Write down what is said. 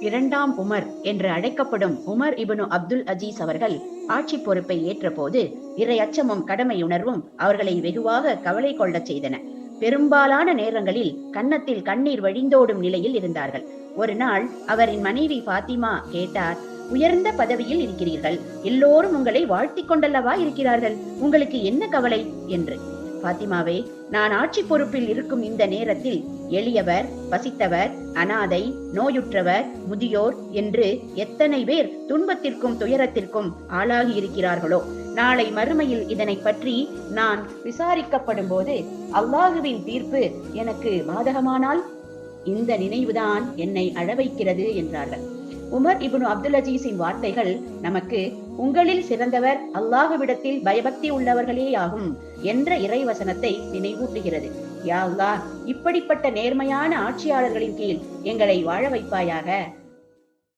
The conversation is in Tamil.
இரண்டாம் உமர் என்று அழைக்கப்படும் உமர் இப்னு அப்துல் அஜீஸ் அவர்கள் ஆட்சி பொறுப்பை ஏற்றபோது இறையச்சமும் கடமையுணர்வும் அவர்களை வெகுவாக கவலை கொள்ளச் செய்தன. பெரும்பாலான நேரங்களில் கன்னத்தில் கண்ணீர் வழிந்தோடும் நிலையில் இருந்தார்கள். ஒரு நாள் அவரின் மனைவி ஃபாத்திமா கேட்டார், உயர்ந்த பதவியில் இருக்கிறீர்கள், எல்லோரும் உங்களை வாழ்த்திக் கொண்டல்லவா இருக்கிறார்கள், உங்களுக்கு என்ன கவலை என்று. ஃபாத்திமாவே, நான் ஆட்சி பொறுப்பில் இருக்கும் இந்த நேரத்தில் எளியவர், பசித்தவர், அனாதை, நோயுற்றவர், முதியோர் என்று எத்தனை பேர் துன்பத்திற்கும் துயரத்திற்கும் ஆளாகி இருக்கிறார்களோ, நாளை மறுமையில் இதனை பற்றி நான் விசாரிக்கப்படும் போது அல்லாஹுவின் தீர்ப்பு எனக்கு பாதகமானால் இந்த நினைவுதான் என்னை அழவைக்கிறது என்றார்கள். உமர் இப்னு அப்துல் அஜீஸின் வார்த்தைகள் நமக்கு உங்களில் சிறந்தவர் அல்லாஹ்விடத்தில் பயபக்தி உள்ளவர்களேயாகும் என்ற இறைவசனத்தை நினைவூட்டுகிறது. யா அல்லாஹ், இப்படிப்பட்ட நேர்மையான ஆட்சியாளர்களின் கீழ் எங்களை வாழ வைப்பாயாக.